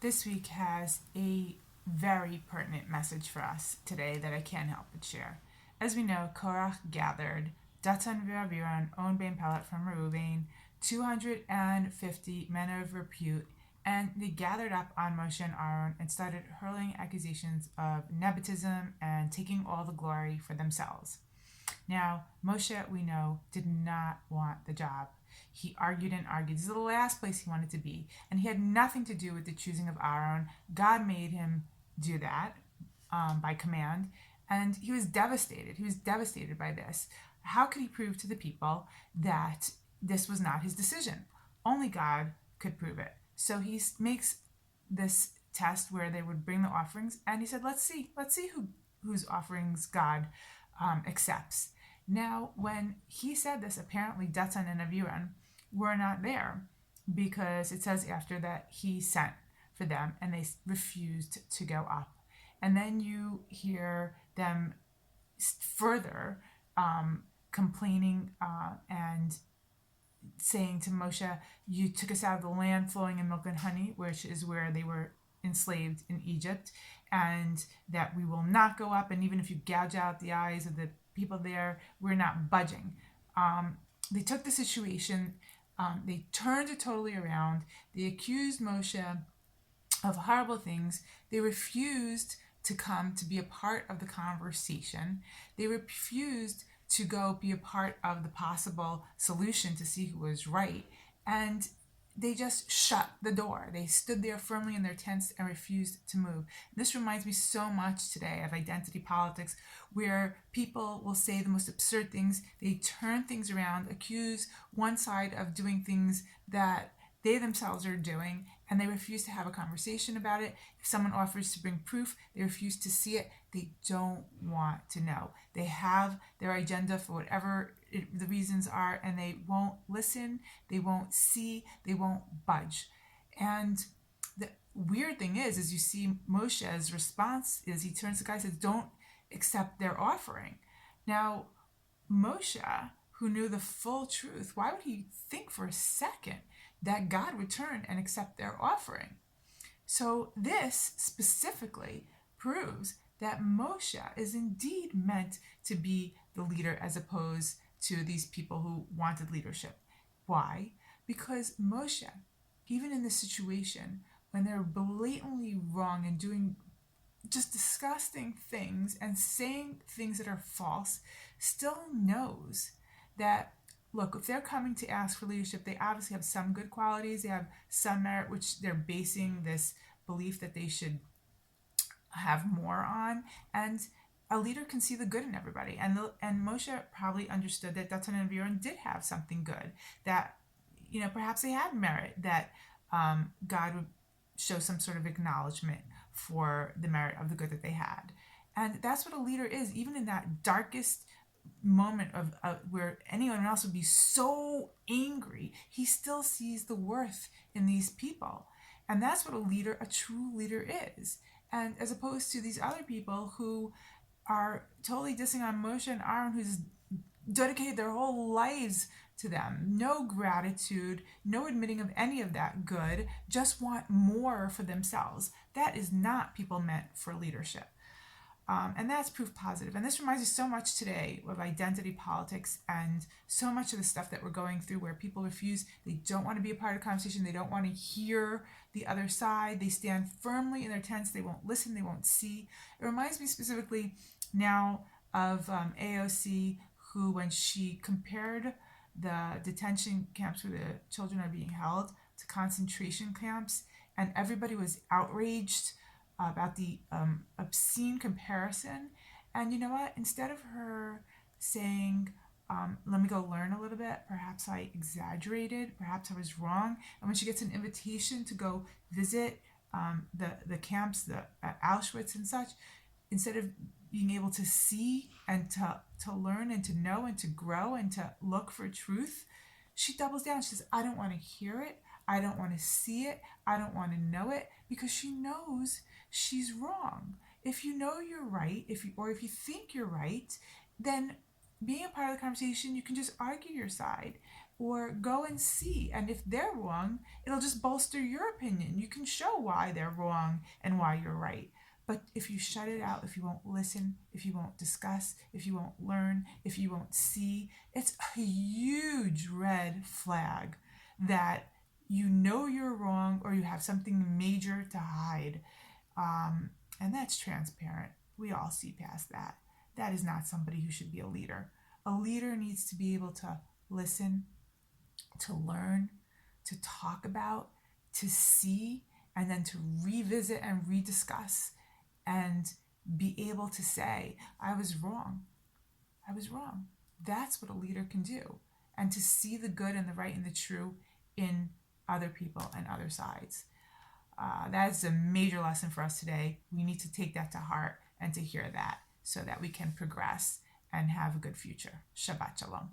This week has a very pertinent message for us today that I can't help but share. As we know, Korach gathered Datan and Aviram, owned Ben Pelet from Reuven, 250 men of repute, and they gathered up on Moshe and Aaron and started hurling accusations of nepotism and taking all the glory for themselves. Now, Moshe, we know, did not want the job. He argued and argued. This is the last place he wanted to be. And he had nothing to do with the choosing of Aaron. God made him do that by command. And he was devastated. He was devastated by this. How could he prove to the people that this was not his decision? Only God could prove it. So he makes this test where they would bring the offerings. And he said, let's see whose offerings God accepts. Now, when he said this, apparently Datan and Aviram were not there because it says after that he sent for them and they refused to go up. And then you hear them further complaining and saying to Moshe, you took us out of the land flowing in milk and honey, which is where they were enslaved in Egypt, and that we will not go up, and even if you gouge out the eyes of the people there, we're not budging. They took the situation, they turned it totally around. They accused Moshe of horrible things. They refused to come to be a part of the conversation. They refused to go be a part of the possible solution to see who was right. And they just shut the door. They stood there firmly in their tents and refused to move. This reminds me so much today of identity politics, where people will say the most absurd things. They turn things around, accuse one side of doing things that they themselves are doing, and they refuse to have a conversation about it. If someone offers to bring proof, they refuse to see it. They don't want to know. They have their agenda for whatever the reasons are, and they won't listen, they won't see, they won't budge. And the weird thing is you see Moshe's response is he turns to the guy and says, don't accept their offering. Now, Moshe, who knew the full truth, why would he think for a second that God would turn and accept their offering? So this specifically proves that Moshe is indeed meant to be the leader as opposed to these people who wanted leadership. Why? Because Moshe, even in this situation, when they're blatantly wrong and doing just disgusting things and saying things that are false, still knows that, look, if they're coming to ask for leadership, they obviously have some good qualities, they have some merit, which they're basing this belief that they should have more on. And a leader can see the good in everybody. And Moshe probably understood that Datan and Aviram did have something good, that, perhaps they had merit, that God would show some sort of acknowledgement for the merit of the good that they had. And that's what a leader is, even in that darkest moment of where anyone else would be so angry, he still sees the worth in these people. And that's what a true leader is. And as opposed to these other people who are totally dissing on Moshe and Aaron, who's dedicated their whole lives to them. No gratitude, no admitting of any of that good, just want more for themselves. That is not people meant for leadership. And that's proof positive. And this reminds me so much today of identity politics and so much of the stuff that we're going through where people refuse, they don't want to be a part of the conversation, they don't want to hear the other side, they stand firmly in their tents, they won't listen, they won't see. It reminds me specifically now of AOC, who, when she compared the detention camps where the children are being held to concentration camps, and everybody was outraged about the obscene comparison. And you know what? Instead of her saying, let me go learn a little bit, perhaps I exaggerated, perhaps I was wrong. And when she gets an invitation to go visit the camps, at Auschwitz and such, instead of being able to see and to learn and to know and to grow and to look for truth, she doubles down. She says, I don't want to hear it. I don't want to see it. I don't want to know it, because she knows she's wrong. If you know you're right, if you think you're right, then being a part of the conversation, you can just argue your side. or go and see. And if they're wrong, it'll just bolster your opinion. You can show why they're wrong and why you're right. But if you shut it out, if you won't listen, if you won't discuss, if you won't learn, if you won't see, it's a huge red flag that you know you're wrong or you have something major to hide. And that's transparent. We all see past that. That is not somebody who should be a leader. A leader needs to be able to listen, to learn, to talk about, to see, and then to revisit and rediscuss and be able to say, I was wrong. I was wrong. That's what a leader can do. And to see the good and the right and the true in other people and other sides. That is a major lesson for us today. We need to take that to heart and to hear that so that we can progress and have a good future. Shabbat Shalom.